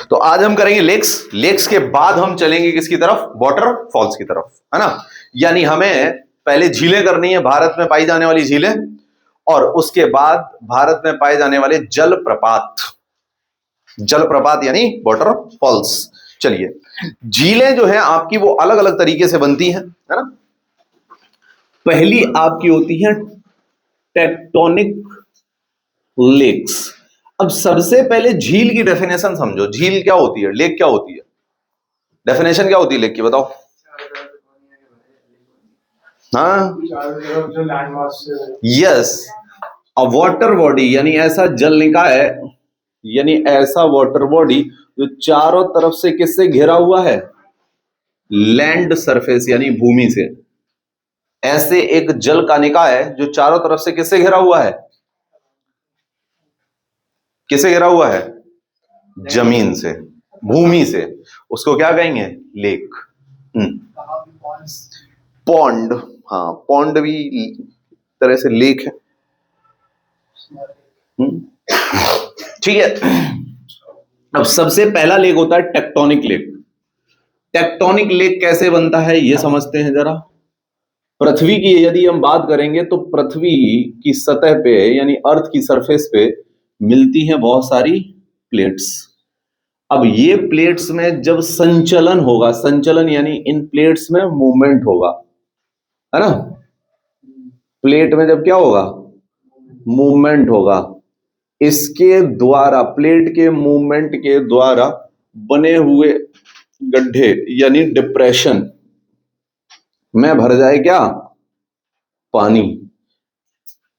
तो आज हम करेंगे लेक्स। लेक्स के बाद हम चलेंगे किसकी तरफ? वाटरफॉल्स की तरफ, है ना। यानी हमें पहले झीलें करनी है, भारत में पाई जाने वाली झीलें, और उसके बाद भारत में पाए जाने वाले जलप्रपात। जलप्रपात यानी वाटरफॉल्स। चलिए, झीलें जो है आपकी वो अलग अलग तरीके से बनती हैं, है ना। पहली आपकी होती है टेक्टोनिक लेक्स। अब सबसे पहले झील की डेफिनेशन समझो। झील क्या होती है, लेक क्या होती है, डेफिनेशन क्या होती है लेक की, बताओ। हाँ, यस, अ वाटर बॉडी, यानी ऐसा जल निकाय, यानी ऐसा वाटर बॉडी जो चारों तरफ से किससे घिरा हुआ है? लैंड सरफेस यानी भूमि से। ऐसे एक जल का निकाय जो चारों तरफ से किससे घिरा हुआ है? किससे घिरा हुआ है? जमीन से, भूमि से। उसको क्या कहेंगे? लेक। पॉन्ड, हाँ, पॉन्ड भी तरह से लेक है। ठीक है। अब सबसे पहला लेक होता है टेक्टोनिक लेक। टेक्टोनिक लेक कैसे बनता है ये समझते हैं जरा। पृथ्वी की यदि हम बात करेंगे तो पृथ्वी की सतह पे यानी अर्थ की सरफेस पे मिलती हैं बहुत सारी प्लेट्स। अब ये प्लेट्स में जब संचलन होगा, संचलन यानी इन प्लेट्स में मूवमेंट होगा, है ना। प्लेट में जब क्या होगा? मूवमेंट होगा। इसके द्वारा, प्लेट के मूवमेंट के द्वारा बने हुए गड्ढे यानी डिप्रेशन में भर जाए क्या? पानी।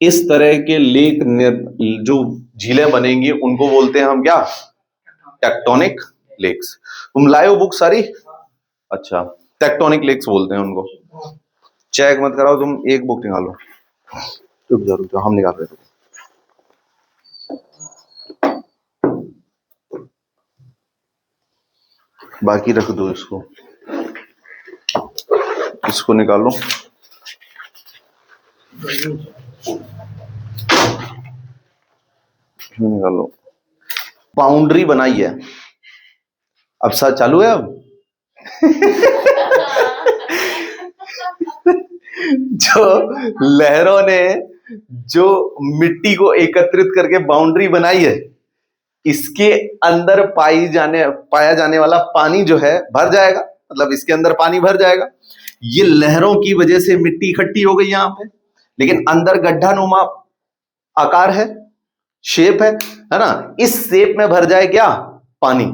इस तरह के लेक जो झीलें बनेंगी उनको बोलते हैं हम क्या? Tectonic lakes. तुम लाए हो बुक सारी? अच्छा, टेक्टोनिक लेक्स बोलते हैं उनको। चेक मत कराओ, तुम एक बुक निकालो। रुक जाओ, हम निकाल रहे थे। बाकी रख दो इसको, इसको निकालो। निकालो। बाउंड्री बनाई है। अब सर चालू है अब। जो लहरों ने जो मिट्टी को एकत्रित करके बाउंड्री बनाई है, इसके अंदर पाया जाने वाला पानी जो है भर जाएगा। मतलब इसके अंदर पानी भर जाएगा। ये लहरों की वजह से मिट्टी इकट्ठी हो गई यहां पे, लेकिन अंदर गड्ढा नुमा आकार है, शेप है ना। इस शेप में भर जाए क्या? पानी।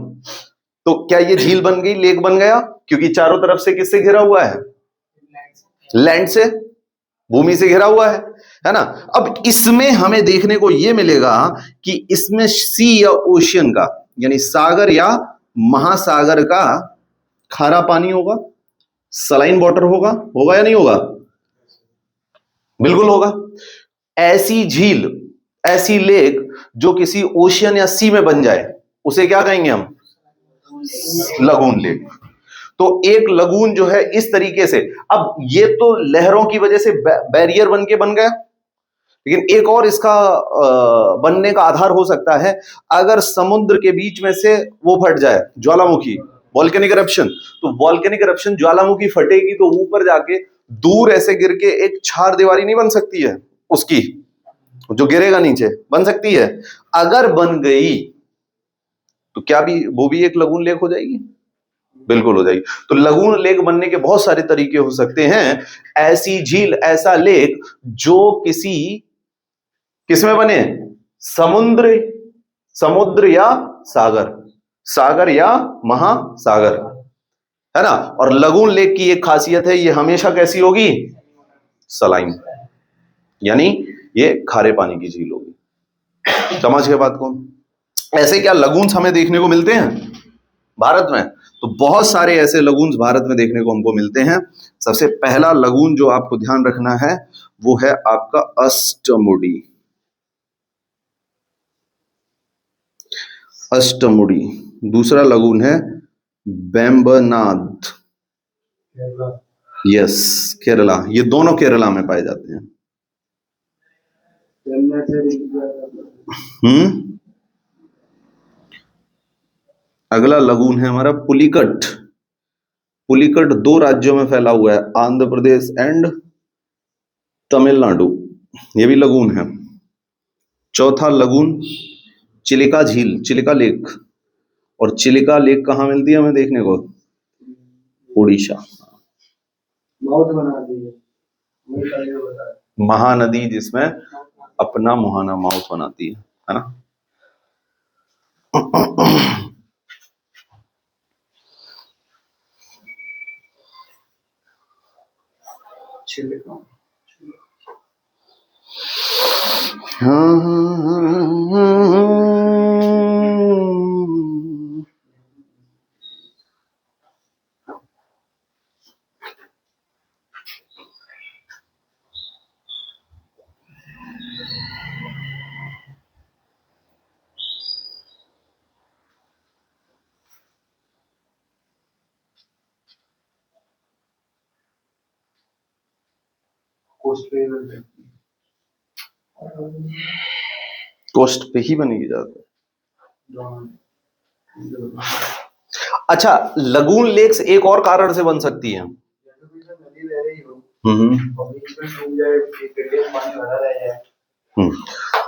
तो क्या ये झील बन गई, लेक बन गया? क्योंकि चारों तरफ से किससे घिरा हुआ है? लैंड से, भूमि से घिरा हुआ है ना। अब इसमें हमें देखने को यह मिलेगा कि इसमें सी या ओशियन का यानी सागर या महासागर का खारा पानी होगा, सलाइन वाटर होगा या नहीं होगा? बिल्कुल होगा। ऐसी झील, ऐसी लेक जो किसी ओशियन या सी में बन जाए उसे क्या कहेंगे हम? Lagoon lake. तो एक लगून जो है इस तरीके से, अब ये तो लहरों की वजह से बैरियर बन के बन गया, लेकिन एक और इसका बनने का आधार हो सकता है अगर समुद्र के बीच में से वो फट जाए, ज्वालामुखी, वॉल्केनिक इरप्शन। तो वॉल्केनिक इरप्शन, ज्वालामुखी फटेगी तो ऊपर जाके दूर ऐसे गिर के एक छार दीवारी नहीं बन सकती है उसकी, जो गिरेगा नीचे, बन सकती है। अगर बन गई तो क्या भी वो भी एक लगून लेक हो जाएगी? बिल्कुल हो जाएगी। तो लगून लेक बनने के बहुत सारे तरीके हो सकते हैं। ऐसी झील, ऐसा लेक जो किसमें बने? समुद्र या सागर, सागर या महासागर, है ना। और लगून लेक की एक खासियत है, ये हमेशा कैसी होगी? सलाइन, यानी ये खारे पानी की झील होगी। समझ गए बात को? ऐसे क्या लगून्स हमें देखने को मिलते हैं भारत में? तो बहुत सारे ऐसे लगून्स भारत में देखने को हमको मिलते हैं। सबसे पहला लगून जो आपको ध्यान रखना है वो है आपका अष्टमुडी। अष्टमुडी। दूसरा लगून है वेम्बनाड, यस, केरला। ये दोनों केरला में पाए जाते हैं। अगला लगून है हमारा पुलिकट। पुलिकट 2 राज्यों में फैला हुआ है, आंध्र प्रदेश एंड तमिलनाडु। ये भी लगून है। चौथा लगून चिलिका झील, चिलिका लेक। और चिलिका लेक कहाँ मिलती है हमें देखने को? उड़ीसा। महानदी जिसमें अपना मुहाना माउथ बनाती है ना। कोस्ट पे ही बनेगी ज्यादा। अच्छा, लगून लेक्स एक और कारण से बन सकती है।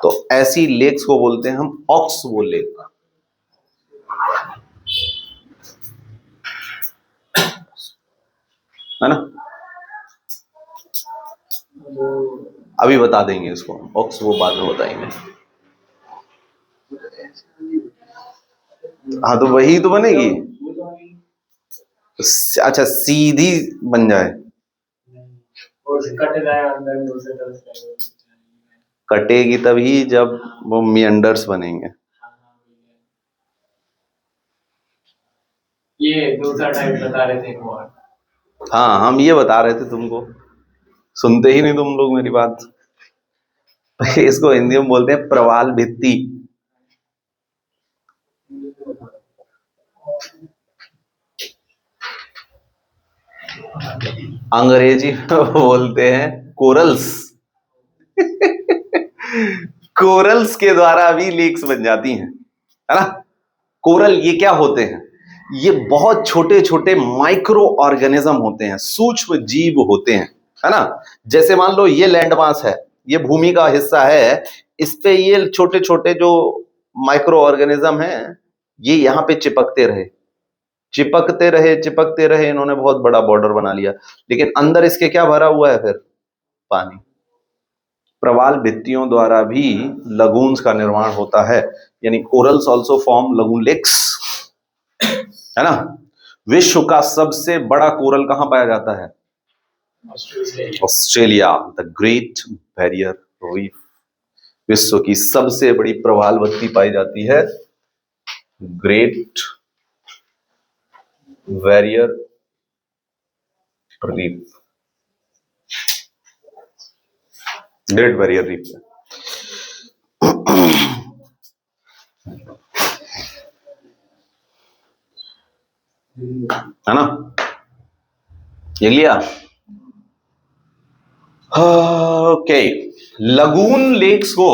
तो ऐसी लेक्स को बोलते हैं हम ऑक्सबो लेक, है ना। अभी बता देंगे इसको, ऑक्सबो बाद में बताएंगे। हाँ तो वही तो बनेगी। अच्छा, सीधी बन जाए, कटेगी तभी जब वो मियंडर्स बनेंगे। ये दूसरा टाइप बता रहे थे। हाँ, हम ये बता रहे थे तुमको, सुनते ही नहीं तुम लोग मेरी बात। इसको हिंदी में बोलते हैं प्रवाल भित्ति। अंग्रेजी में बोलते हैं कोरल्स। कोरल्स के द्वारा भी लेक्स बन जाती हैं, है ना। कोरल ये क्या होते हैं? ये बहुत छोटे छोटे माइक्रो ऑर्गेनिज्म होते हैं, सूक्ष्म जीव होते हैं, है ना। जैसे मान लो ये लैंडमास है, ये भूमि का हिस्सा है, इस पे ये छोटे छोटे जो माइक्रो ऑर्गेनिज्म हैं, ये यहाँ पे चिपकते रहे चिपकते रहे चिपकते रहे, इन्होंने बहुत बड़ा बॉर्डर बना लिया। लेकिन अंदर इसके क्या भरा हुआ है फिर? पानी। प्रवाल भित्तियों द्वारा भी लगून्स का निर्माण होता है, यानी corals also form lagoon lakes, है ना। विश्व का सबसे बड़ा कोरल कहां पाया जाता है? Australia, the great barrier reef. विश्व की सबसे बड़ी प्रवाल भित्ति पाई जाती है great barrier reef, great barrier reef. है ना, ये लिया। ओके, लगून लेक्स को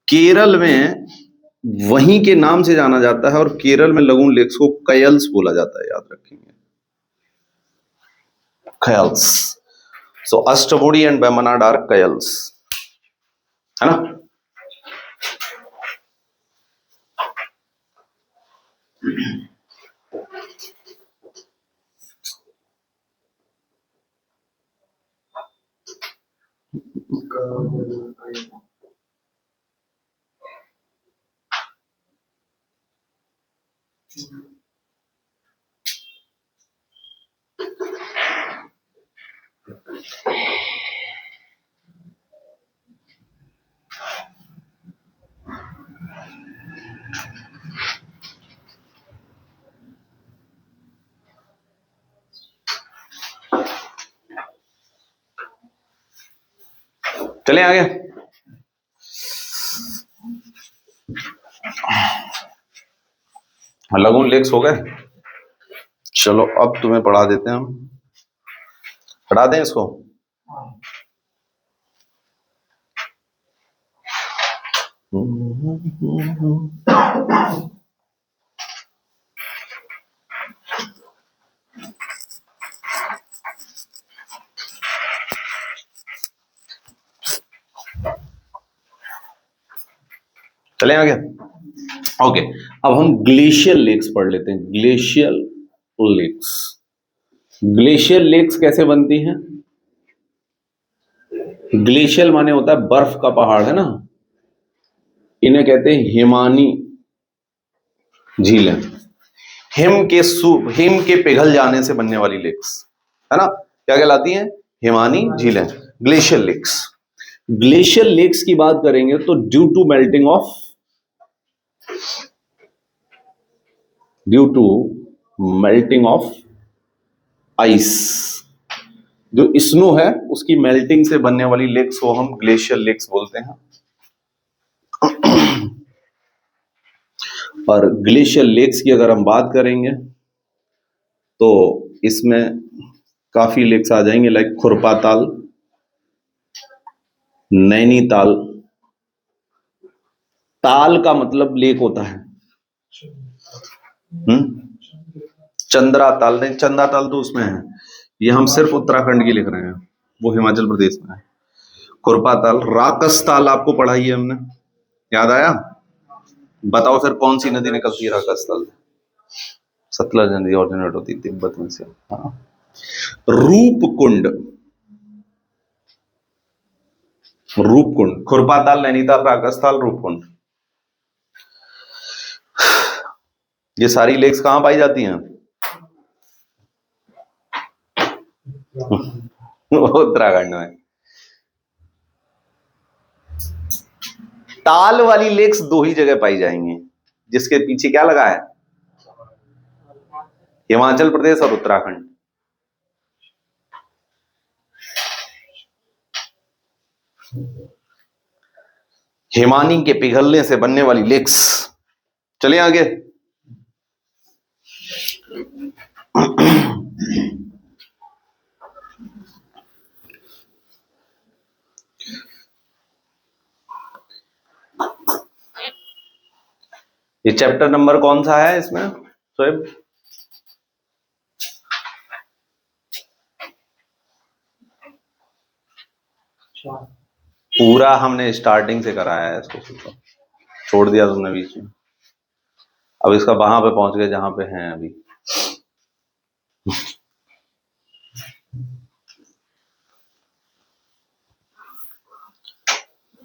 केरल में वहीं के नाम से जाना जाता है, और केरल में लगून लेक्स को कयल्स बोला जाता है, याद रखेंगे, कयल्स। सो अष्टमुडी एंड वेम्बनाड आर कयल्स, है ना। चले आगे। लगून लेक्स हो गए। चलो अब तुम्हें पढ़ा देते हैं हम, पढ़ा दें इसको। चले आगे। ओके, अब हम ग्लेशियल लेक्स पढ़ लेते हैं। ग्लेशियल लेक्स, ग्लेशियल लेक्स कैसे बनती हैं? ग्लेशियल माने होता है बर्फ का पहाड़, है ना, इन्हें कहते हैं हिमानी झीलें। हिम के पिघल जाने से बनने वाली लेक्स, है ना, क्या कहलाती हैं? हिमानी झीलें, ग्लेशियल लेक्स। ग्लेशियल लेक्स की बात करेंगे तो due to melting of ice, जो स्नो है उसकी मेल्टिंग से बनने वाली लेक्स को हम ग्लेशियल लेक्स बोलते हैं। और ग्लेशियल लेक्स की अगर हम बात करेंगे तो इसमें काफी लेक्स आ जाएंगे, लाइक खुरपाताल, नैनीताल। ताल का मतलब लेक होता है, चंद्रा ताल नहीं, चंदा ताल तो उसमें है, ये हम सिर्फ उत्तराखंड की लिख रहे हैं, वो हिमाचल प्रदेश में है। खुरपा ताल, राकस ताल आपको पढ़ाई है हमने, याद आया? बताओ सर, कौन सी नदी निकलती है राकस ताल? सतलज नदी ऑरिजिनेट होती तिब्बत में से। हाँ। रूपकुंड, रूपकुंड, खुरपा ताल, नैनीताल, राकस ताल, रूपकुंड, ये सारी लेक्स कहां पाई जाती हैं? उत्तराखंड में। ताल वाली लेक्स दो ही जगह पाई जाएंगी, जिसके पीछे क्या लगा है? हिमाचल प्रदेश और उत्तराखंड। हिमानी के पिघलने से बनने वाली लेक्स। चलिए आगे। ये चैप्टर नंबर कौन सा है इसमें शोएब? पूरा हमने स्टार्टिंग से कराया है इसको, छोड़ दिया तुमने बीच में। अब इसका वहां पे पहुंच गए जहां पे हैं अभी।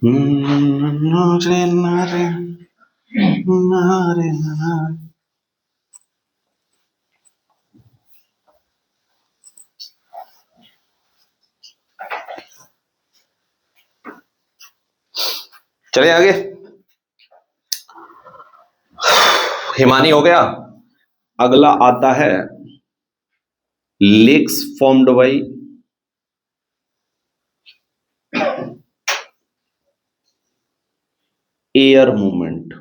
नारे नारे नारे नारे। चलिए आगे। हिमानी हो गया। अगला आता है lakes formed by air movement,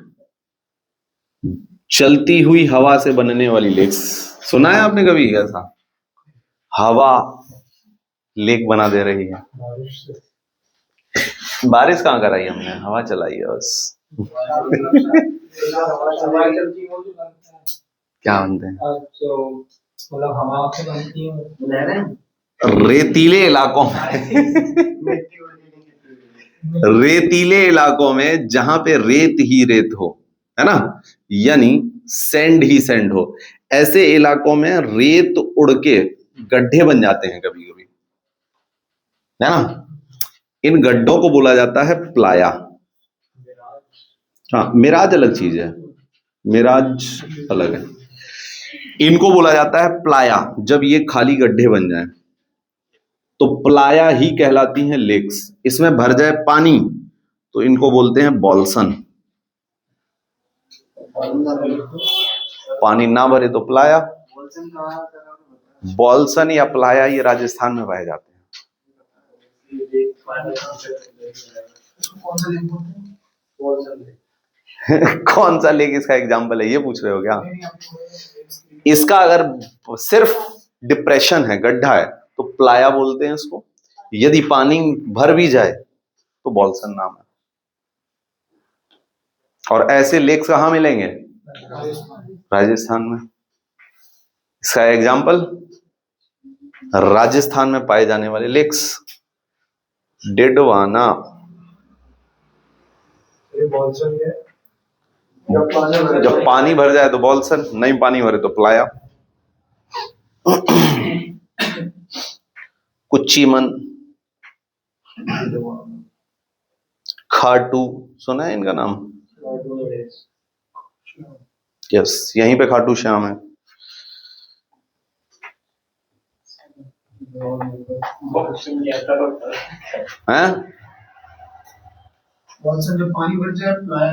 चलती हुई हवा से बनने वाली लेक्स। सुना है आपने कभी ऐसा? हवा लेक बना दे रही है। बारिश कहां कराई हमने, हवा चलाई है बस। क्या बनते हैं? रेतीले इलाकों में रेतीले इलाकों में जहां पे रेत ही रेत हो, है ना, यानी सैंड ही सैंड हो, ऐसे इलाकों में रेत उड़ के गड्ढे बन जाते हैं कभी कभी, है ना। इन गड्ढों को बोला जाता है प्लाया। हाँ, मिराज अलग चीज है, मिराज अलग है। इनको बोला जाता है प्लाया। जब ये खाली गड्ढे बन जाएं तो प्लाया ही कहलाती हैं लेक्स। इसमें भर जाए पानी तो इनको बोलते हैं बॉल्सन। पानी ना भरे तो प्लाया। बॉल्सन या प्लाया ये राजस्थान में पाए जाते हैं। कौन सा लेक इसका एग्जाम्पल है, ये पूछ रहे हो क्या? इसका अगर सिर्फ डिप्रेशन है, गड्ढा है, तो प्लाया बोलते हैं इसको। यदि पानी भर भी जाए तो बॉल्सन नाम है। और ऐसे लेक्स कहां मिलेंगे? राजस्थान में। इसका एग्जाम्पल राजस्थान में पाए जाने वाले लेक्स, डेडवाना। जब पानी भर जाए तो बॉल्सन, नहीं पानी भरे तो प्लाया। कुच्चीमन, खाटू, सुना है इनका नाम? यस, यहीं पे खाटू श्याम है। हैं? जब पानी भर जाए प्लाया,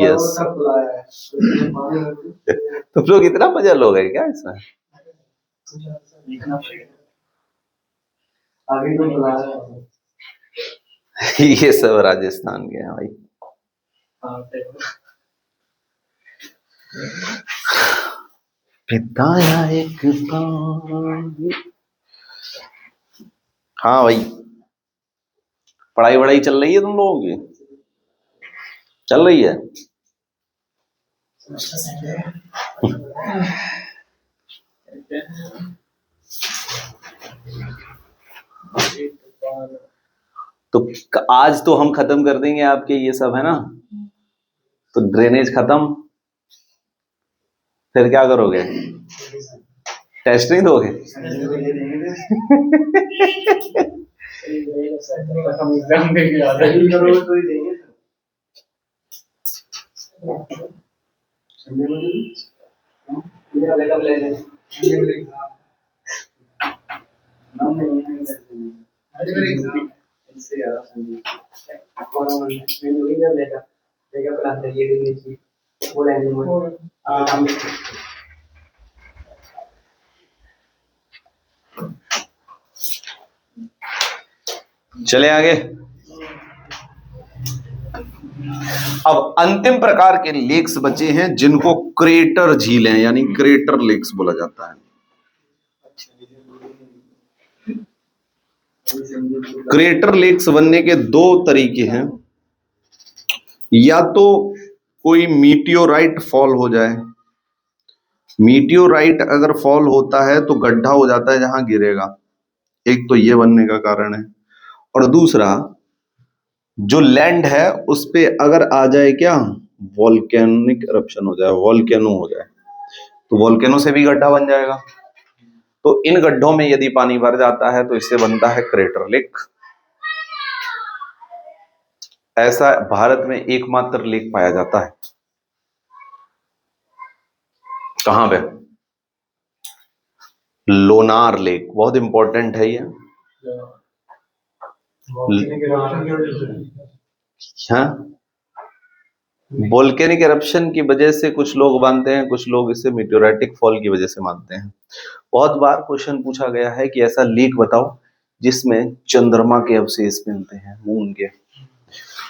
यस। तुम लोग इतना पजल हो गए क्या इसमें? ये सब राजस्थान के हैं भाई। पिताया एक पानी। हाँ भाई, पढ़ाई वढ़ाई चल रही है तुम लोगों की? चल रही है? तो आज तो हम खत्म कर देंगे आपके ये सब, है ना? तो ड्रेनेज खत्म, फिर क्या करोगे? टेस्ट नहीं दोगे? चले आगे। अब अंतिम प्रकार के लेक्स बचे हैं जिनको क्रेटर झीलें यानी क्रेटर लेक्स बोला जाता है। क्रेटर लेक्स बनने के दो तरीके हैं, या तो कोई मीटियोराइट फॉल हो जाए। मीटियोराइट अगर फॉल होता है तो गड्ढा हो जाता है जहां गिरेगा, एक तो ये बनने का कारण है। और दूसरा, जो लैंड है उस पे अगर आ जाए क्या, वॉल्केनिक eruption हो जाए, वॉल्केनो हो जाए, तो वॉल्केनो से भी गड्ढा बन जाएगा। तो इन गड्ढों में यदि पानी भर जाता है तो इससे बनता है क्रेटर लेक। ऐसा भारत में एकमात्र लेक पाया जाता है। कहां पे? लोनार लेक, बहुत इंपॉर्टेंट है ये। हाँ, वोल्केनिक एरप्शन की वजह से कुछ लोग मानते हैं, कुछ लोग इसे मीटियोराइटिक फॉल की वजह से मानते हैं। बहुत बार क्वेश्चन पूछा गया है कि ऐसा लेक बताओ जिसमें चंद्रमा के अवशेष मिलते हैं, मून के।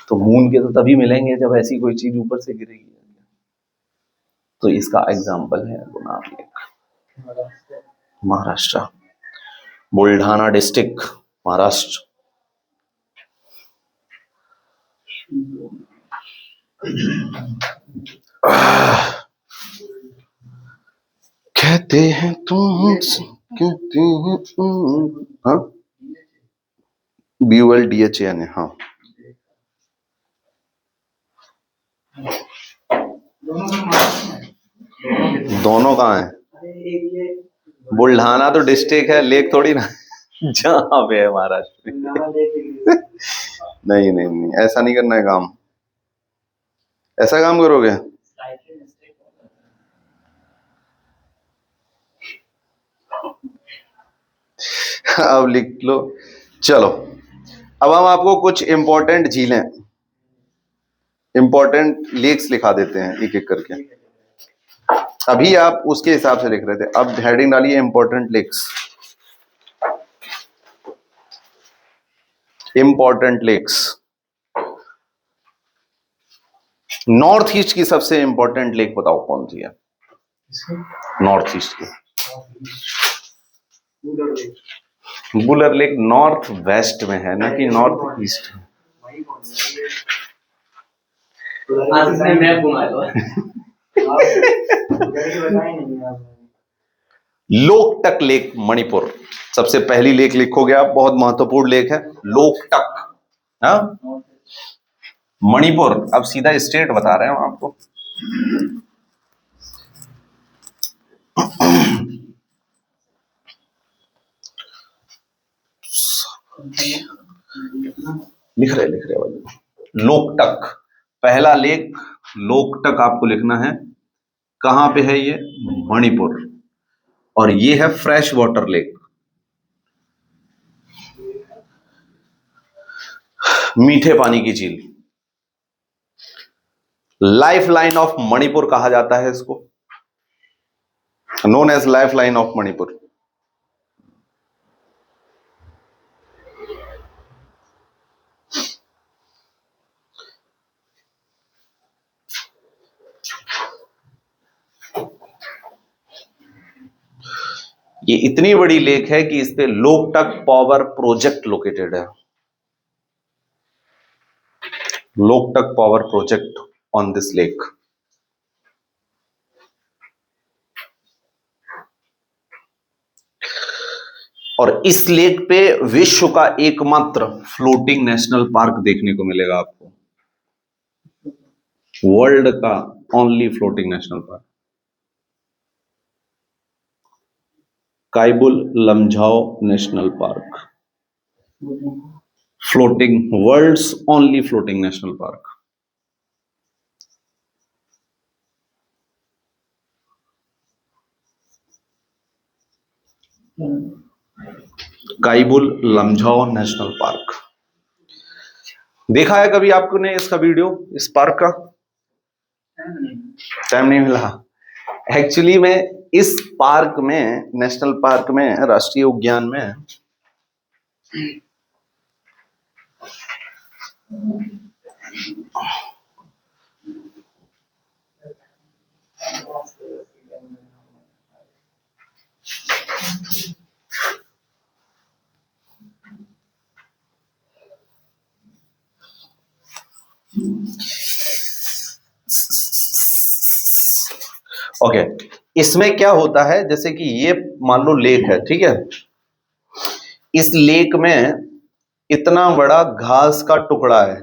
तो मून के तो तभी मिलेंगे जब ऐसी कोई चीज ऊपर से गिरेगी। तो इसका एग्जाम्पल है लोनार लेक, महाराष्ट्र, बुल्ढाना डिस्ट्रिक्ट, महाराष्ट्र। कहते हैं तुम, कहते हैं हाँ, BULDHAN है। हाँ, दोनों कहाँ है? बुल्ढाना तो डिस्ट्रिक्ट है, लेक थोड़ी ना जहाँ पे है महाराष्ट्र में। नहीं नहीं नहीं, ऐसा नहीं करना है काम। ऐसा काम करोगे? अब लिख लो। चलो, अब हम आपको कुछ इंपॉर्टेंट झीलें, इंपॉर्टेंट लेक्स लिखा देते हैं एक एक करके। अभी आप उसके हिसाब से लिख रहे थे, अब हेडिंग डालिए important lakes. Important lakes. North east की सबसे इंपॉर्टेंट लेक बताओ कौन सी है? नॉर्थ ईस्ट की बुलर लेक नॉर्थ वेस्ट में है, ना कि नॉर्थ ईस्ट में। लोकटक लेक, मणिपुर। सबसे पहली लेक लिखोगे आप, बहुत महत्वपूर्ण लेक है लोकटक। हाँ, मणिपुर, अब सीधा स्टेट बता रहे हैं आपको। लिख रहे भाई। लोकटक, पहला लेक लोकटक आपको लिखना है। कहां पे है ये? मणिपुर। और ये है फ्रेश वाटर लेक, मीठे पानी की झील। लाइफ लाइन ऑफ मणिपुर कहा जाता है इसको, known as life line of Manipur. ये इतनी बड़ी लेक है कि इस पे लोकटक पावर प्रोजेक्ट लोकेटेड है। Loktak power project on this lake. और इस लेक पे विश्व का एकमात्र फ्लोटिंग नेशनल पार्क देखने को मिलेगा आपको, वर्ल्ड का only floating national park, Keibul Lamjao national park, floating, world's only floating national park. Keibul Lamjao national park. देखा है कभी आपने इसका वीडियो, इस पार्क का? टाइम नहीं मिला। एक्चुअली में इस पार्क में, नेशनल पार्क में, राष्ट्रीय उद्यान में ओके, इसमें क्या होता है, जैसे कि ये मान लो लेक है, ठीक है। इस लेक में इतना बड़ा घास का टुकड़ा है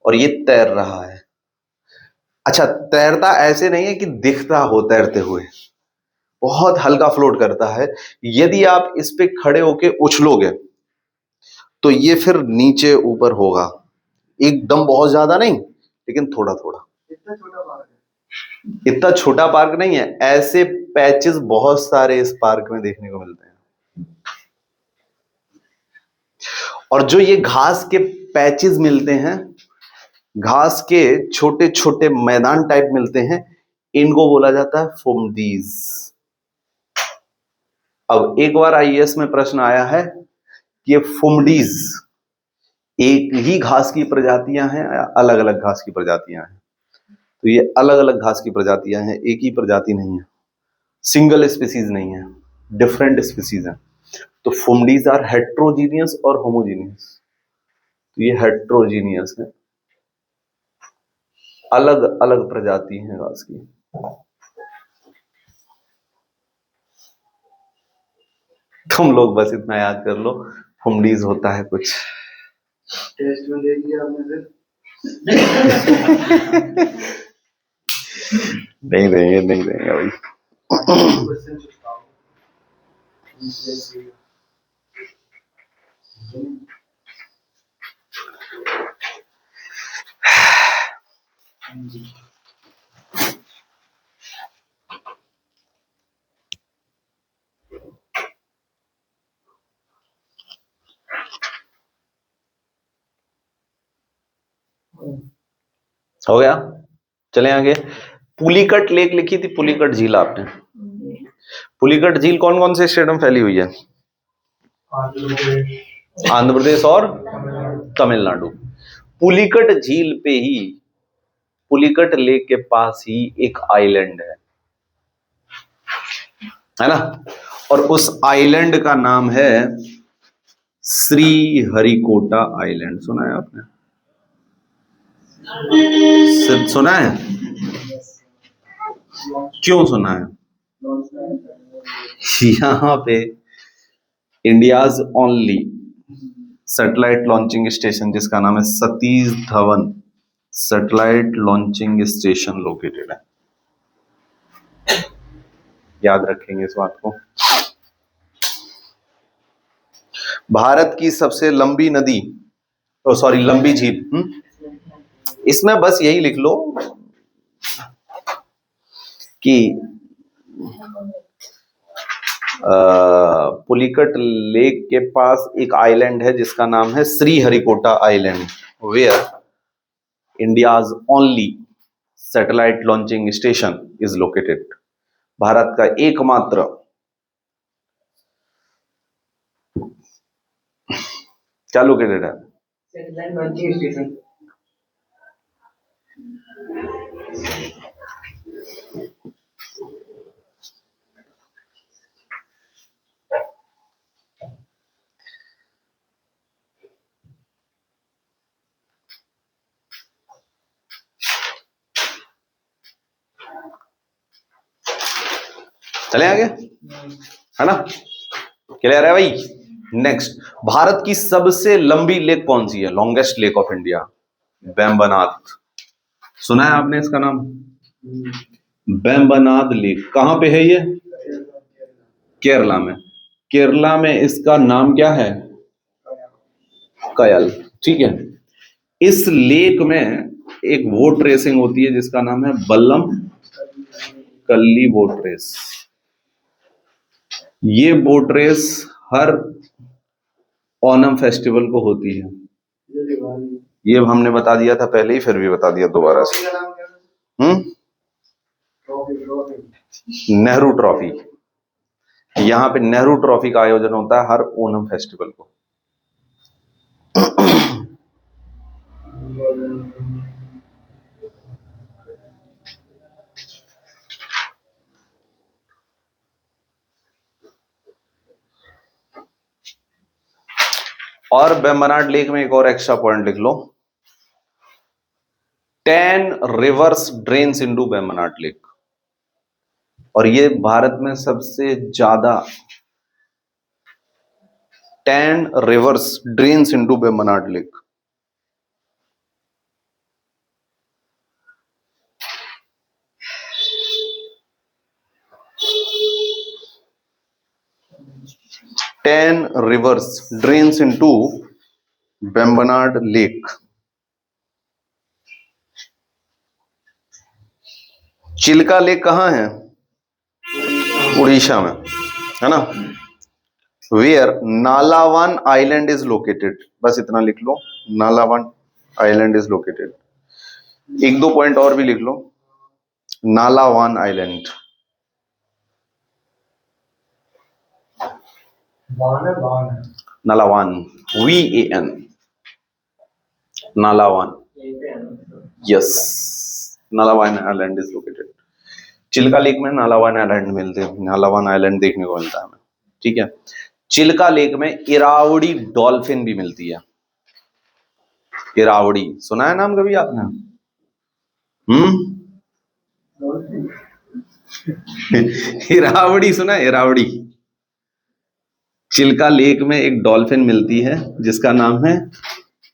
और ये तैर रहा है। अच्छा, तैरता ऐसे नहीं है कि दिखता हो तैरते हुए, बहुत हल्का फ्लोट करता है। यदि आप इस पे खड़े होके उछलोगे तो ये फिर नीचे ऊपर होगा, एकदम बहुत ज्यादा नहीं, लेकिन थोड़ा थोड़ा। इतना छोटा पार्क नहीं है, ऐसे पैचेस बहुत सारे इस पार्क में देखने को मिलते हैं। और जो ये घास के पैचेस मिलते हैं, घास के छोटे छोटे मैदान टाइप मिलते हैं, इनको बोला जाता है फुमदीज। अब एक बार आईएएस में प्रश्न आया है कि ये फुमडीज एक ही घास की प्रजातियां हैं या अलग अलग घास की प्रजातियां हैं? तो ये अलग अलग घास की प्रजातियां हैं, एक ही प्रजाति नहीं है, सिंगल स्पीसीज नहीं है, डिफरेंट स्पीसीज हैं। तो फुमडीज आर हेट्रोजीनियस और होमोजीनियस। तो ये हेट्रोजीनियस है, अलग अलग प्रजाति है घास की। तुम लोग बस इतना याद कर लो, फुमडीज होता है कुछ। टेस्ट में देख लिया आपने? नहीं देंगे भाई। हो गया, चले आगे। पुलिकट लेक लिखी थी, पुलिकट झील आपने। पुलिकट झील कौन कौन से स्टेट में फैली हुई है? आंध्र प्रदेश और तमिलनाडु। पुलिकट झील पे ही, पुलिकट लेक के पास ही एक आइलैंड है ना, और उस आइलैंड का नाम है श्री हरिकोटा आइलैंड। सुना है आपने? सुना है? क्यों सुना है? यहां पे India's only satellite launching station जिसका नाम है Satish Dhawan satellite launching station located है। याद रखेंगे इस बात को। भारत की सबसे लंबी नदी, सॉरी लंबी झील, इसमें बस यही लिख लो कि पुलिकट लेक के पास एक आइलैंड है जिसका नाम है Sriharikota island, where India's only satellite launching station is located. Bharat का एकमात्र क्या लोकेटेड है? Satellite launching station. चले आगे, है ना? क्लियर है भाई? नेक्स्ट, भारत की सबसे लंबी लेक कौन सी है? Longest lake of India, Vembanad. सुना है आपने इसका नाम? वेम्बनाड लेक कहां पे है ये? केरला में। केरला में इसका नाम क्या है? कयल। ठीक है। इस लेक में एक बोट रेसिंग होती है जिसका नाम है बल्लम कल्ली बोट रेस। ये बोट रेस हर ओनम फेस्टिवल को होती है। ये हमने बता दिया था पहले ही, फिर भी बता दिया दोबारा से। नेहरू ट्रॉफी। यहां पे नेहरू ट्रॉफी का आयोजन होता है हर ओनम फेस्टिवल को। और वेम्बनाड लेक में एक और एक्स्ट्रा पॉइंट लिख लो, 10 rivers drains into Vembanad lake. और ये भारत में सबसे ज्यादा 10 rivers drains into Vembanad lake. rivers drains into Vembanad lake. Chilka lake कहां है? उड़ीसा में, है ना? Where Nalavan island is located. बस इतना लिख लो, नालावन आइलैंड इज लोकेटेड। एक दो पॉइंट और भी लिख लो, Nalavan island. Nalavan, VAN, Nalavan, yes, Nalavan island is located. Chilka lake में नालावन आइलैंड मिलते हैं, नालावन आइलैंड देखने को मिलता है हमें। ठीक है। चिल्का लेक में इरावड़ी डॉल्फिन भी मिलती है। इरावड़ी सुना है नाम कभी आपने? इरावड़ी सुना है? इरावड़ी। चिल्का लेक में एक डॉल्फिन मिलती है जिसका नाम है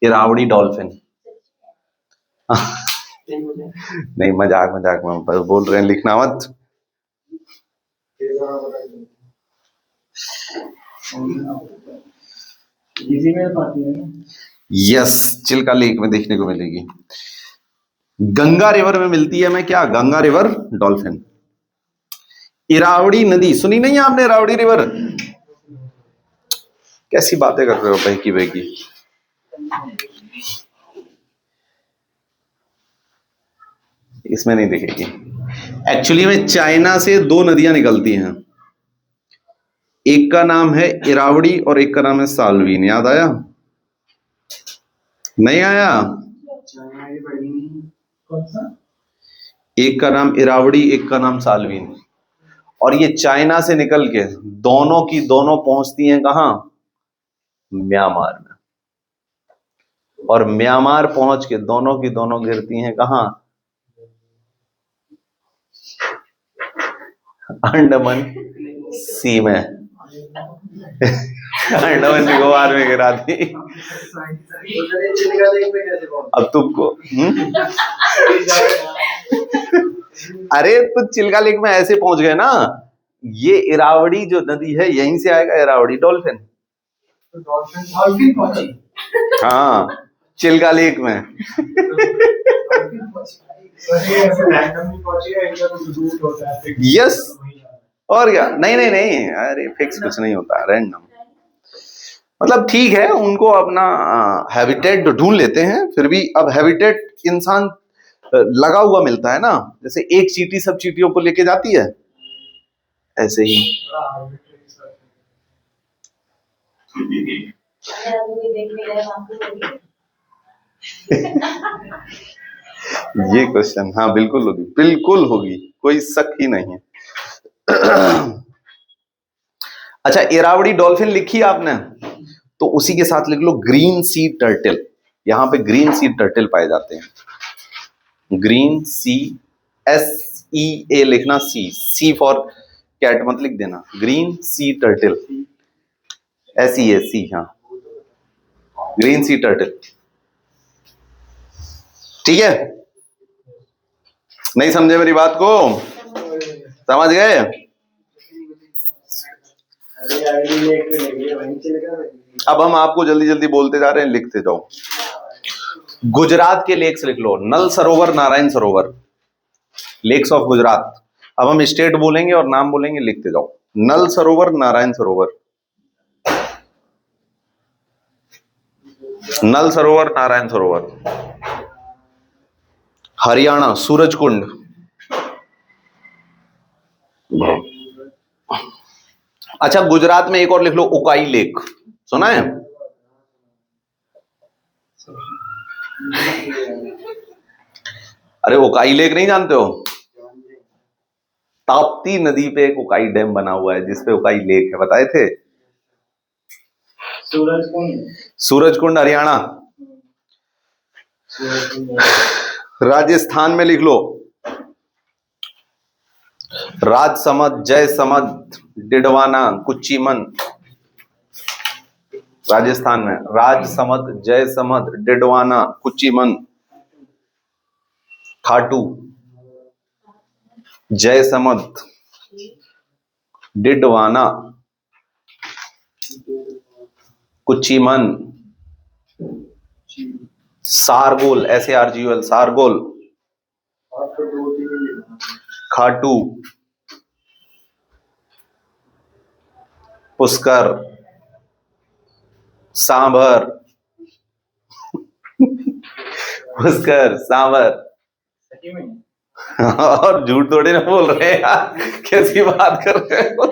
इरावड़ी डॉल्फिन। नहीं, मजाक मजाक में बोल रहे हैं, लिखना मत। यस, चिल्का लेक में देखने को मिलेगी। गंगा रिवर में मिलती है मैं क्या? Ganga river dolphin. इरावड़ी नदी सुनी नहीं आपने? इरावड़ी रिवर, कैसी बातें कर रहे हो बहकी बहकी। इसमें नहीं दिखेगी। एक्चुअली में चाइना से दो नदियां निकलती हैं, एक का नाम है इरावड़ी और एक का नाम है साल्वीन। याद आया? नहीं आया? एक का नाम इरावड़ी, एक का नाम साल्वीन। और ये चाइना से निकल के दोनों की दोनों पहुंचती हैं कहां? म्यांमार में। और म्यांमार पहुंच के दोनों की दोनों गिरती हैं कहां? अंडमान सी में। अंडमान निकोबार में गिरा दी। अब तुमको अरे तो चिल्का लेक में ऐसे पहुंच गए ना, ये इरावदी जो नदी है यहीं से आएगा इरावदी डॉल्फिन। हाँ चिल्का लेक में। यस और क्या, नहीं नहीं नहीं, अरे फिक्स कुछ नहीं होता, रैंडम। मतलब ठीक है, उनको अपना हैबिटेट ढूंढ लेते हैं, फिर भी अब हैबिटेट इंसान लगा हुआ मिलता है ना, जैसे एक चींटी सब चींटियों को लेके जाती है, ऐसे ही। ये क्वेश्चन, हाँ बिल्कुल होगी, बिल्कुल होगी, कोई शक ही नहीं है। अच्छा इरावदी डॉल्फिन लिखी आपने, तो उसी के साथ लिख लो ग्रीन सी टर्टल। यहां पे ग्रीन सी टर्टल पाए जाते हैं। ग्रीन सी, SEA लिखना, सी फॉर कैट मत लिख देना, ग्रीन सी टर्टल, SEA, हाँ ग्रीन सी टर्टल। ठीक है, नहीं समझे मेरी बात को, समझ गए? अब हम आपको जल्दी जल्दी बोलते जा रहे हैं, लिखते जाओ। गुजरात के लेक्स लिख लो, नल सरोवर, नारायण सरोवर, लेक्स ऑफ गुजरात। अब हम स्टेट बोलेंगे और नाम बोलेंगे, लिखते जाओ। नल सरोवर, नारायण सरोवर, नल सरोवर, नारायण सरोवर। हरियाणा सूरजकुंड, अच्छा गुजरात में एक और लिख लो, उकाई लेक, सुना है? अरे उकाई लेक नहीं जानते हो? ताप्ती नदी पे एक उकाई डैम बना हुआ है जिसपे उकाई लेक है, बताए थे? सूरजकुंड हरियाणा। राजस्थान में लिख लो, राजसमंद, जयसमंद, डिडवाना, कुच्चीमन। राजस्थान में राजसमंद, जयसमंद, डिडवाना, कुच्चीमन, खाटू, जयसमंद, डिडवाना, कुच्चीमन, सारगोल, SARGOL, सारगोल, खाटू, पुष्कर, सांभर, पुष्कर, सांभर। और झूठ थोड़ी ना बोल रहे हैं यार, कैसी बात कर रहे हो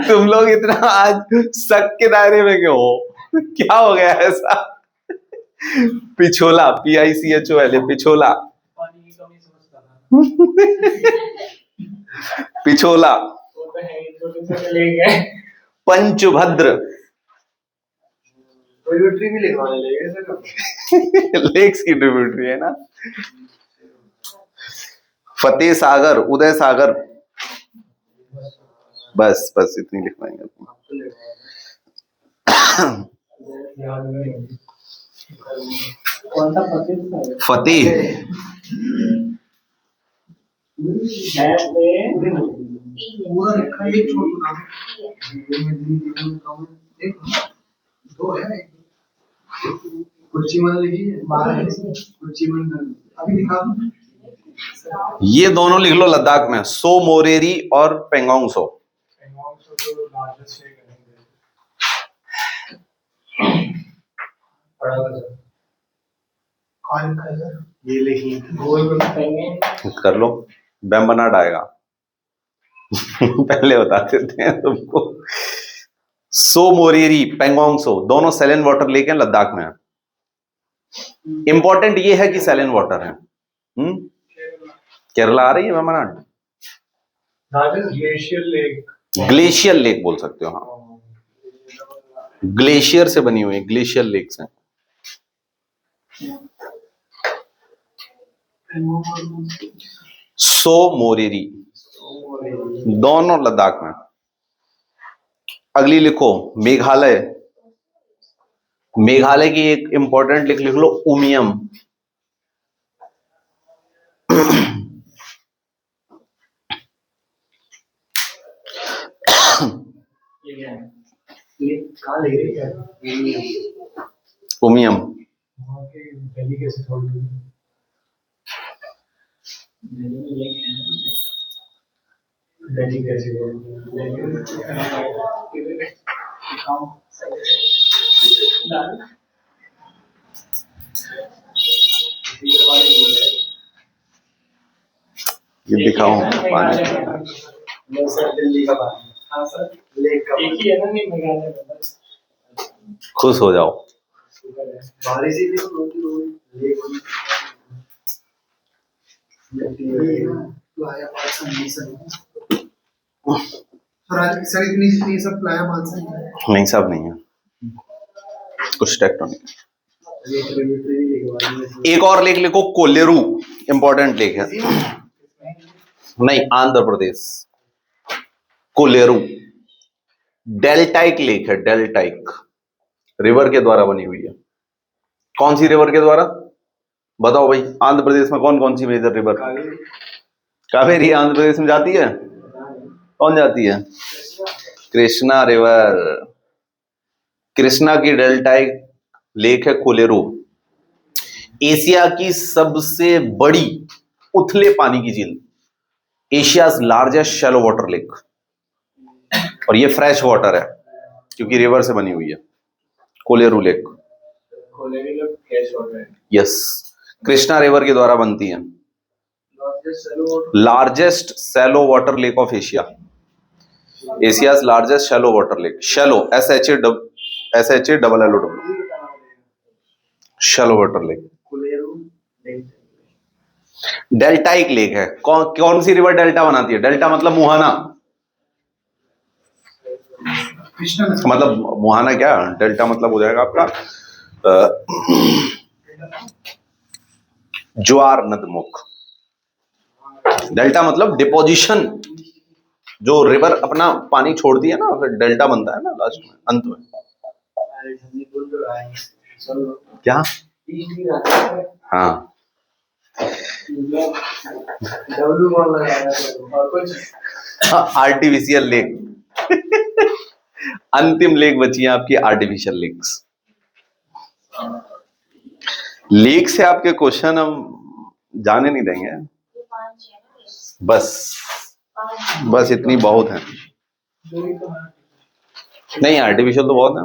तुम लोग इतना आज शक के दायरे में क्यों हो? क्या हो गया ऐसा? पिछोला, PICHOL, पिछोला, पिछोला, पंचभद्र, भी लेक्स की ट्रिब्यूटरी है ना। फतेह सागर, उदय सागर, बस बस इतनी लिखवाएंगे। फतेह, ये दोनों लिख लो लद्दाख में, सो मोरेरी और पेंगोंग सो। कर लो, बेम्बनाड आएगा। पहले बता देते हैं तुमको। सो मोरेरी, पेंगोंग सो, दोनों सैलिन वाटर लेक हैं लद्दाख में। इंपॉर्टेंट ये है कि सैलिन वाटर है। केरला आ रही है बेम्बनाड। ग्लेशियर लेक, ग्लेशियर लेक बोल सकते हो, हाँ ग्लेशियर से बनी हुई है, ग्लेशियर लेक से। सो मोरेरी, दोनों लद्दाख में। अगली लिखो, मेघालय, मेघालय की एक इंपॉर्टेंट लेक लिख लो, उमियम। उमियम ये दिखाओ पानी। दिल्ली का पानी। हाँ सर, लेक का एक ही है ना, नहीं मेघालय। खुश हो जाओ। बारिश ही लेक सर, इतनी सब प्लाया मानसा नहीं, सब नहीं है, कुछ टेक्टोनिक। एक और लेक लिखो, कोलेरू, इंपॉर्टेंट लेक है। नहीं, आंध्र प्रदेश, कोलेरू। डेल्टाइक लेक है, डेल्टाइक, रिवर के द्वारा बनी हुई है। कौन सी रिवर के द्वारा बताओ भाई? आंध्र प्रदेश में कौन कौन सी मेजर रिवर? कावेरी आंध्र प्रदेश में जाती है? कौन जाती है? कृष्णा रिवर। कृष्णा की डेल्टाइक लेक है कोलेरू। एशिया की सबसे बड़ी उथले पानी की झील, Asia's largest shallow water lake, और ये फ्रेश वाटर है क्योंकि रिवर से बनी हुई है, Kolleru lake. Yes, Krishna river के द्वारा बनती है। Largest shallow water lake of Asia, Asia's largest shallow water lake. Shallow, SHALLOW, shallow water lake. Deltaic lake है। कौन सी रिवर डेल्टा बनाती है? डेल्टा मतलब मुहाना, मतलब मुहाना क्या, डेल्टा मतलब हो जाएगा आपका ज्वार नदमुख। डेल्टा मतलब डिपोजिशन, जो रिवर अपना पानी छोड़ती है ना, फिर डेल्टा बनता है ना लास्ट में, अंत में। क्या? हाँ, आर्टिफिशियल लेक। अंतिम लेक बची है आपकी, आर्टिफिशियल लेक्स। लेक से आपके क्वेश्चन हम जाने नहीं देंगे, बस इतनी बहुत है। नहीं, आर्टिफिशियल तो बहुत है।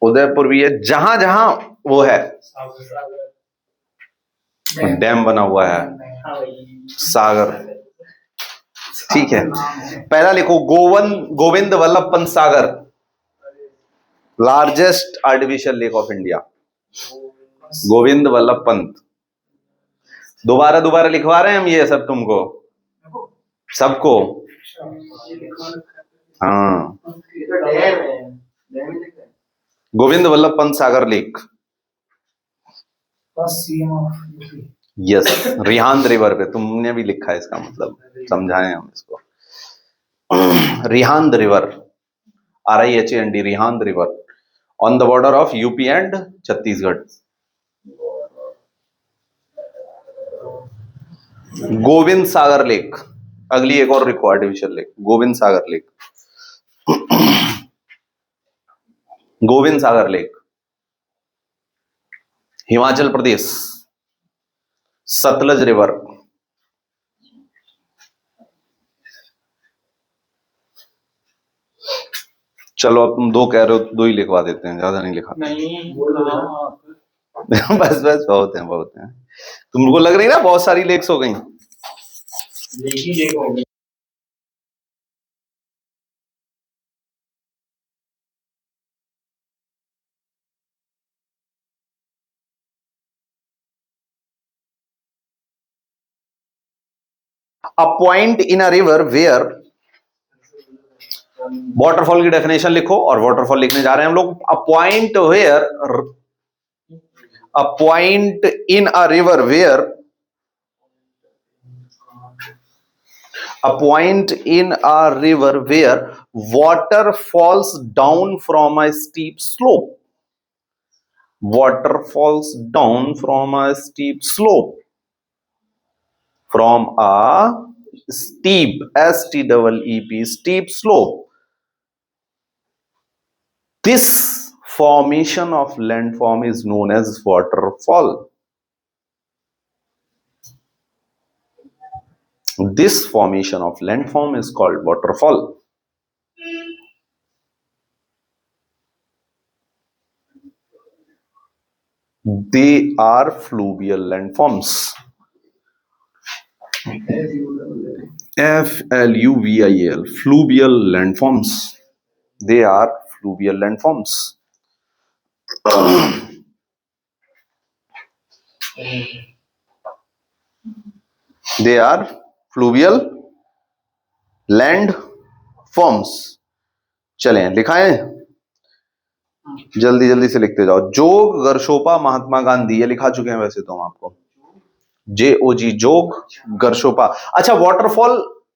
उदयपुर भी है, जहां जहां वो है डैम बना हुआ है, सागर। ठीक है, पहला लिखो, Govind Vallabh Pant Sagar, largest artificial lake of India, Govind Vallabh Pant. दोबारा दोबारा लिखवा रहे हैं हम ये सब तुमको, सबको। हाँ, गोविंद वल्लभ पंत सागर लेक। यस, रिहांद रिवर पे, तुमने भी लिखा है, इसका मतलब समझाएं हम इसको। Rihand river, RIHAND, Rihand river, on the border of UP and Chhattisgarh. Govind Sagar lake, अगली एक और लिखो, artificial lake, Govind Sagar lake. Govind Sagar lake, Himachal Pradesh, Satluj river. चलो अब तुम दो कह रहे हो, दो ही लिखवा देते हैं, ज्यादा नहीं लिखा। नहीं, बस बहुत है, बहुत है। तुमको लग रही ना बहुत सारी लेक्स हो गई। लेक हो गई। A point in a river where, waterfall की डेफिनेशन लिखो, और वाटरफॉल लिखने जा रहे हैं हम लोग। A point in a river where A point in a river where water falls down from a steep slope. Water falls down from a steep slope. From a steep, S-T-E-E-P, steep slope. This formation of landform is known as waterfall. This formation of landform is called waterfall. They are fluvial landforms. F-L-U-V-I-A-L, fluvial landforms. They are fluvial landforms. They are fluvial landforms. चलें लिखाएं, जल्दी जल्दी से लिखते जाओ। जोग, गर्शोपा, महात्मा गांधी, ये लिखा चुके हैं वैसे तो हम आपको। JOG, जोग, गर्शोपा। अच्छा, वाटरफॉल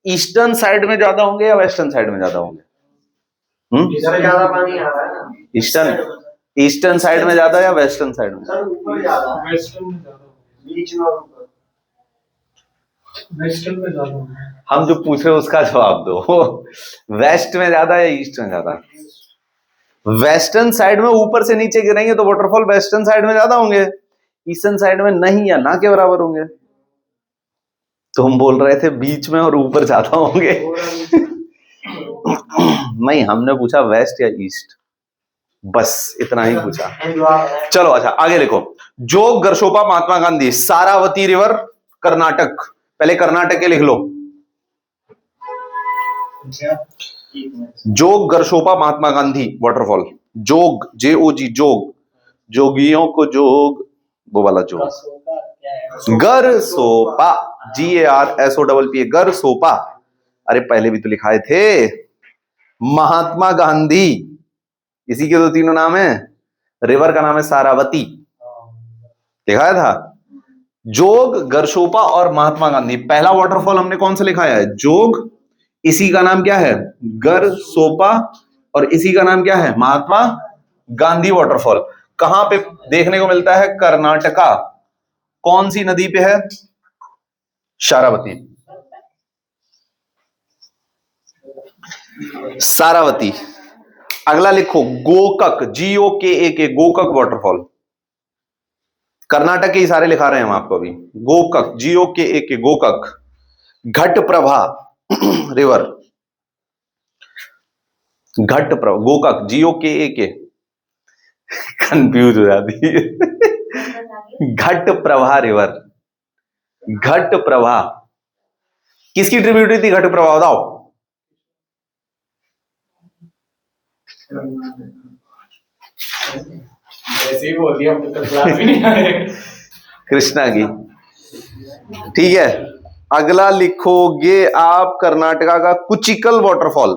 ईस्टर्न साइड में ज्यादा होंगे या वेस्टर्न साइड में ज्यादा होंगे? ज्यादा पानी आ रहा है ना, ईस्टर्न साइड में ज्यादा या वेस्टर्न साइड में? ऊपर ज्यादा, वेस्टर्न में ज्यादा, बीच में और ऊपर, वेस्टर्न में ज्यादा। हम जो पूछे उसका जवाब दो। वेस्ट में ज्यादा या ईस्ट में ज्यादा? वेस्टर्न साइड में ऊपर से नीचे गिरेंगे तो वाटरफॉल वेस्टर्न साइड में ज्यादा होंगे, ईस्टर्न साइड में नहीं या ना के बराबर होंगे। तो हम बोल रहे थे बीच में और ऊपर ज्यादा होंगे। नहीं, हमने पूछा वेस्ट या ईस्ट, बस इतना ही पूछा। चलो अच्छा आगे लिखो। जोग, गर्शोपा, महात्मा गांधी, सारावती रिवर, कर्नाटक। पहले कर्नाटक के लिख लो। जोग, गर्शोपा, महात्मा गांधी वाटरफॉल। जोग, JOG, जोग, जोगियों को जोग, वो वाला जोग। गर्सोपा, GARSOPPA, गर्सोपा। अरे पहले भी तो लिखाए थे। महात्मा गांधी, इसी के तो तीनों नाम है। रिवर का नाम है सारावती, लिखाया था। जोग, गर्शोपा और महात्मा गांधी। पहला वाटरफॉल हमने कौन सा लिखाया है? जोग, इसी का नाम क्या है? गर्शोपा, और इसी का नाम क्या है? महात्मा गांधी वाटरफॉल। कहां पे देखने को मिलता है? कर्नाटका। कौन सी नदी पे है? शारावती, सारावती। अगला लिखो गोकक, GOKAK, गोकक वाटरफॉल। कर्नाटक के ही सारे लिखा रहे हैं हम आपको अभी। Gokak, GOKAK, Gokak. Ghataprabha river, Ghataprabha, Gokak, GOKAK, confuse हो जाती है। घटप्रभा रिवर, घटप्रभा किसकी ट्रिब्यूटरी थी? घटप्रभा बताओ। ऐसे ही बोल दिया, हम तो क्लास भी नहीं आए। कृष्णा की, ठीक है। अगला लिखोगे आप कर्नाटका का Kuchikal waterfall,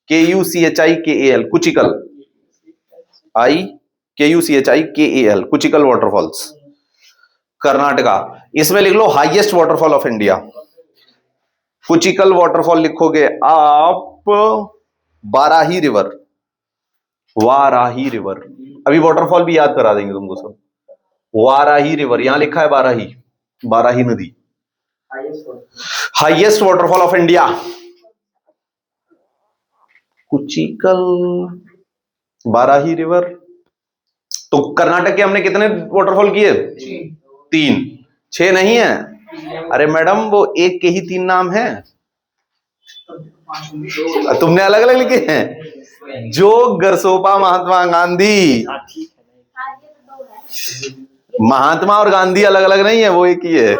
KUCHIKAL, Kuchikal, KUCHIKAL, Kuchikal waterfalls, Karnataka. इसमें लिख लो highest waterfall of India. Kuchikal waterfall लिखोगे आप वाराही रिवर, वाराही रिवर। अभी वाटरफॉल भी याद करा देंगे तुमको सब। वाराही रिवर, यहां लिखा है वाराही, वाराही नदी, highest waterfall of India. Kuchikal, Varahi river. तो कर्नाटक के हमने कितने वाटरफॉल किए? 3, 6 नहीं है। अरे मैडम वो एक के ही 3 नाम है, तुमने अलग अलग लिखे हैं। जोग, गर्शोपा, महात्मा गांधी। महात्मा और गांधी अलग अलग नहीं है, वो एक ही है।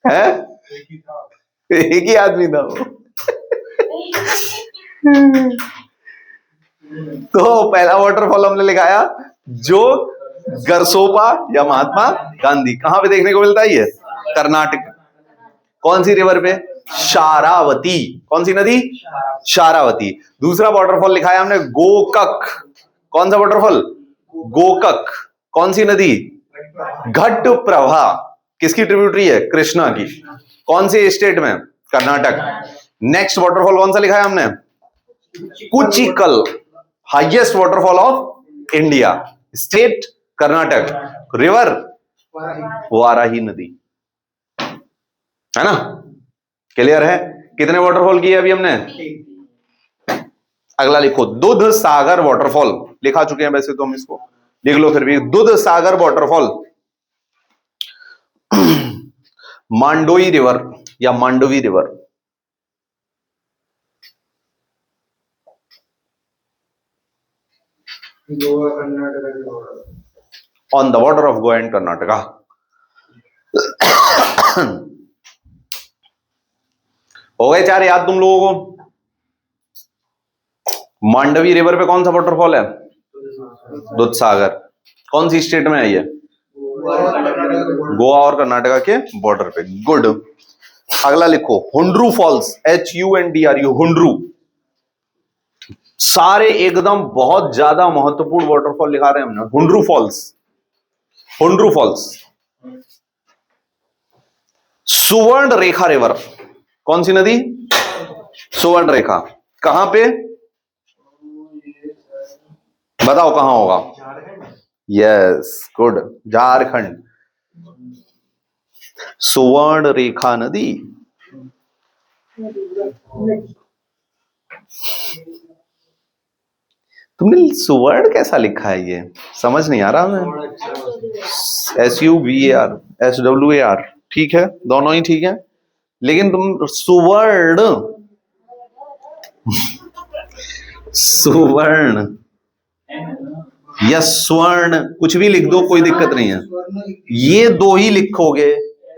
है? एक ही आदमी था वो। तो पहला वाटरफॉल हमने लिखाया जोग, गर्शोपा या महात्मा गांधी। कहां पे देखने को मिलता है ये? कर्नाटक। कौन सी रिवर पे? शारावती। कौन सी नदी? शारावती। दूसरा वाटरफॉल लिखाया हमने गोकक। कौन सा वाटरफॉल? गोकक। कौन सी नदी? घटप्रभा। किसकी ट्रिब्यूटरी है? कृष्णा की। कौन सी स्टेट में? कर्नाटक। नेक्स्ट वाटरफॉल कौन सा लिखा है हमने? Kuchikal, highest waterfall of India. State Karnataka. River Varahi नदी, है ना? क्लियर है? कितने वाटरफॉल किए अभी हमने? अगला लिखो, दूध सागर वाटरफॉल। लिखा चुके हैं वैसे तो हम इसको, लिख लो फिर भी। दूध सागर वाटरफॉल मांडोई रिवर या मांडवी रिवर, गोवा कर्नाटका के border. On the border of Goa and Karnataka. हो गए 4 याद तुम लोगों को? मांडवी रिवर पे कौन सा वाटरफॉल है? दूध सागर। कौन सी स्टेट में है ये? गोवा और कर्नाटका के बॉर्डर पे। गुड। अगला लिखो, हुंड्रू फॉल्स, HUNDRU, हुंड्रू। सारे एकदम बहुत ज्यादा महत्वपूर्ण वाटरफॉल लिखा रहे हैं हमने। Hundru falls, Hundru falls. Subarnarekha river, कौन सी नदी? सुवर्ण रेखा। कहां पे? बताओ कहां होगा? Yes, good, Jharkhand. सुवर्ण रेखा नदी। तुमने सुवर्ण कैसा लिखा है? ये समझ नहीं आ रहा हमें। SUVAR, SWAR, ठीक है, दोनों ही ठीक है, लेकिन तुम सुवर्ण, सुवर्ण या स्वर्ण कुछ भी लिख दो, कोई दिक्कत नहीं है। ये 2 ही लिखोगे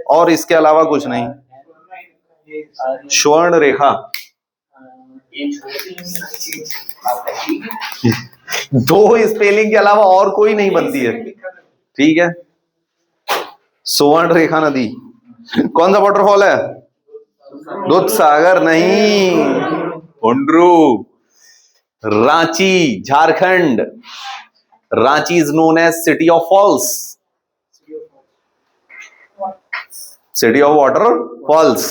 और इसके अलावा कुछ नहीं। स्वर्ण रेखा, 2 स्पेलिंग के अलावा और कोई नहीं बनती है, ठीक है। सुवर्ण रेखा नदी। कौन सा वाटरफॉल है? दूध सागर नहीं, Hundru. Ranchi, Jharkhand. Ranchi is known as city of falls, city of waterfalls.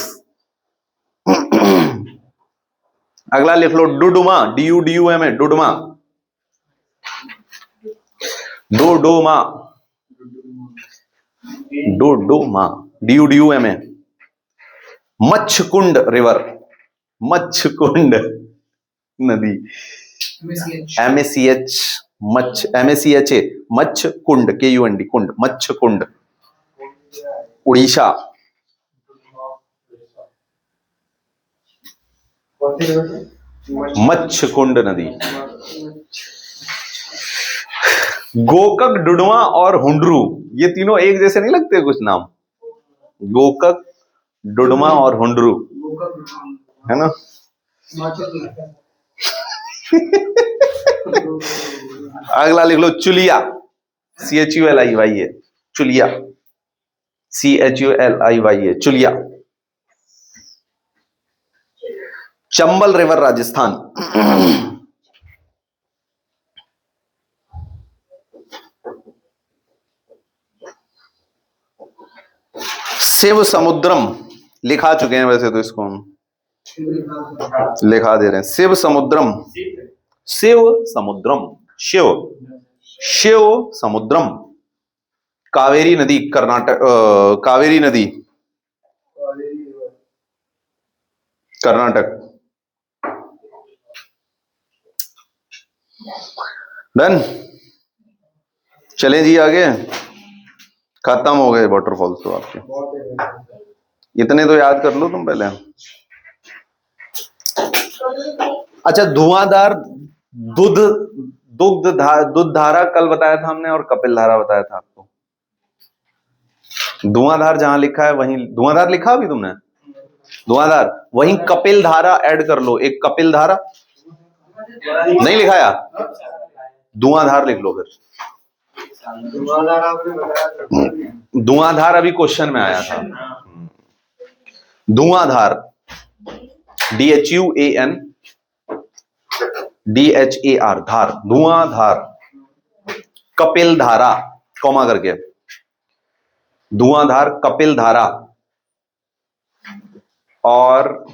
अगला लिख लो, Duduma, DUDUMA, Duduma, Duduma, Duduma, DUDUMA। Machhkund river, Machhkund नदी, MACH, MACHA, मच्छकुंड, KUND, कुंड, मच्छकुंड, उड़ीसा। मच्छकुंड नदी। गोकक, डुडुमा और हुंड्रू, ये तीनों एक जैसे नहीं लगते कुछ नाम? गोकक, डुडुमा और हुंड्रू, है ना? अगला लिख लो, चुलिया, CHULIYA, चुलिया, CHULIYA, चुलिया। चंबल रिवर, राजस्थान। शिव समुद्रम, लिखा चुके हैं वैसे तो इसको हम लिखा दे रहे हैं। शिव समुद्रम, शिव समुद्रम, शिव, शिव समुद्रम। कावेरी नदी, कर्नाटक, कावेरी नदी, कर्नाटक। डन। चलें जी आगे। खत्म हो गए वाटरफॉल्स तो आपके, इतने तो याद कर लो तुम पहले। अच्छा, धुआंधार, दूध, दूध धारा कल बताया था हमने, और कपिल धारा बताया था आपको। धुआंधार जहां लिखा है वहीं, धुआंधार लिखा अभी तुमने? धुआंधार, वहीं कपिल धारा ऐड कर लो। एक कपिल धारा नहीं लिखाया, धुआंधार लिख लो फिर। धुआंधार अभी क्वेश्चन में आया था। धुआंधार, DHUAN धार, धुआंधार। कपिल धारा, कॉमा करके। धुआंधार कपिल धारा और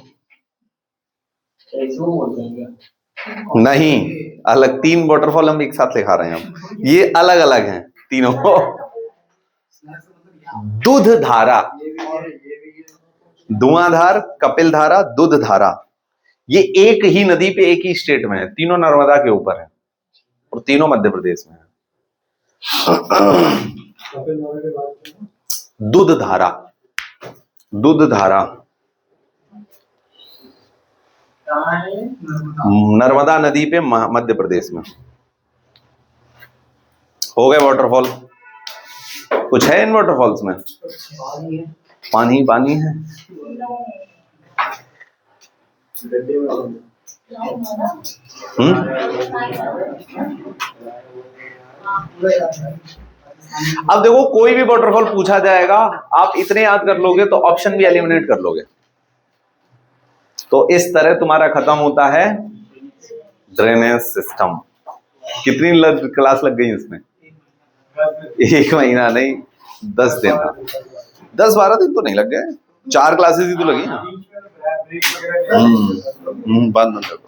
नहीं, अलग 3 वाटरफॉल हम एक साथ लिखा रहे हैं, ये अलग अलग हैं तीनों। दूध धारा, धुआंधार कपिल धारा दूध धारा, ये एक ही नदी पे एक ही स्टेट में है, तीनों नर्मदा के ऊपर है और तीनों मध्य प्रदेश में है। दूध धारा, दूध धारा नर्मदा नदी पे मध्य प्रदेश में। हो गए वाटरफॉल। कुछ है इन वाटरफॉल्स में? पानी पानी है। अब देखो कोई भी वाटरफॉल पूछा जाएगा, आप इतने याद कर लोगे तो ऑप्शन भी एलिमिनेट कर लोगे। तो इस तरह तुम्हारा खत्म होता है ड्रेनेज सिस्टम। कितनी क्लास लग गई इसमें? 1 महीना नहीं, 10 दिन, 10-12 दिन तो नहीं लग गए, 4 क्लासेस ही तो लगी ना। बंद कर दो।